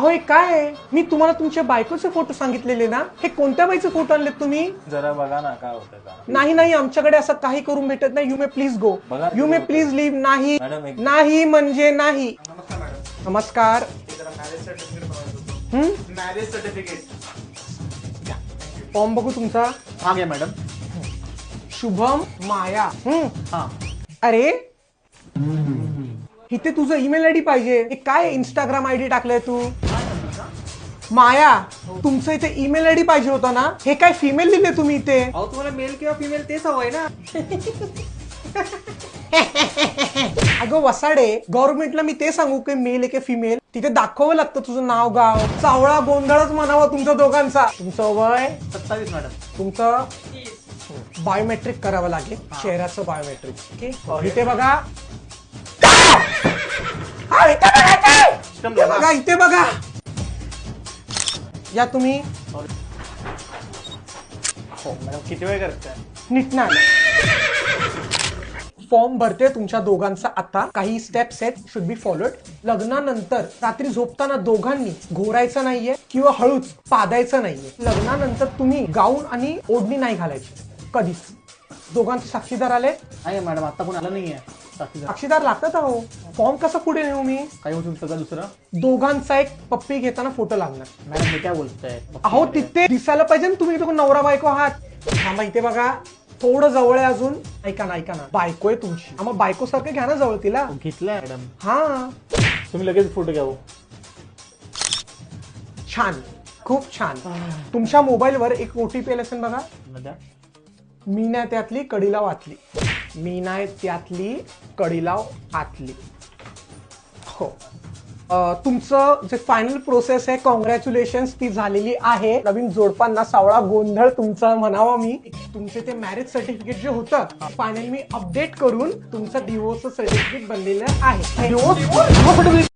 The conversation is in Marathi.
अहो हे काय आहे? मी तुम्हाला तुमच्या बायकोचे फोटो सांगितलेले ना, हे कोणत्या बाईचे फोटो आणलेत तुम्ही? जरा बघा ना काय होतं का. नाही नाही, आमच्याकडे असं काही करून भेटत नाही. यू मे प्लीज गो, बघा यू मे प्लीज लिव्ह. नाही मॅडम एक नाही म्हणजे नाही. नमस्कार. मॅरेज सर्टिफिकेट फॉर्म बघू तुमचा. हा घ्या मॅडम. शुभम माया. हा अरे इथे तुझं ईमेल आयडी पाहिजे. हे काय इंस्टाग्राम आयडी टाकलंय तू? माया, तुमचं इथे ईमेल आयडी पाहिजे होता ना. हे काय फिमेल लिहिले तुम्ही इथे? अहो तुम्हाला मेल किंवा फिमेल तेच हवंय ना. अगं वसाडे, गव्हर्नमेंटला मी ते सांगू की मेल आहे की फिमेल? तिथे दाखवावं लागतं तुझं नाव गाव. चावळा गोंधळच म्हणावा तुमच्या दोघांचा. तुमचं वय 27 मॅडम. तुमचं बायोमेट्रिक करावं लागेल. चेहऱ्याचं बायोमेट्रिक. ओके, इथे बघा. हा, इथे बघा, इथे बघा, इथे बघा. या तुम्ही. हो मॅडम, किती वेळ करताय? नीट नाही. फॉर्म भरते तुमच्या दोघांचा. आता काही स्टेप्स आहेत, शुड बी फॉलोड. लग्नानंतर रात्री झोपताना दोघांनी घोरायचं नाहीये किंवा हळूच पादायचं नाहीये. लग्नानंतर तुम्ही गाऊन आणि ओढणी नाही घालायची कधीच. दोघांचे साक्षीदार आले? नाही मॅडम, आता कोण आलं नाहीये. साक्षीदार लागतात. अहो फॉर्म कसं पुढे नेऊ मी? काय होऊ शकतं का दुसरं? दोघांचा एक पप्पी घेताना फोटो लागणार. मॅडम मी काय बोलतोय? अहो तिथे दिसायला पाहिजे ना तुम्ही इथे नवरा बायको आहात. थांबा, इथे बघा. थोडं जवळ आहे अजून. ऐका ना, ऐका ना. बायको आहे तुमची. मग बायको सारखं घ्या ना जवळ तिला. घेतलंय मॅडम. हा, तुम्ही लगेच फोटो घ्या. छान, खूप छान. तुमच्या मोबाईलवर एक ओटीपी आला असेल बघा. मी नाही त्यातली कडीला वाचली. मी नाही त्यातली कडीला आतली. हो. तुमचं जे फायनल प्रोसेस आहे, कॉंग्रॅच्युलेशन्स, ती झालेली आहे. नवीन जोडपांना सावळा गोंधळ तुमचा म्हणावा मी. तुमचे ते मॅरेज सर्टिफिकेट जे होतं फायनल मी अपडेट करून तुमचं डिवोर्स सर्टिफिकेट बनलेलं आहे.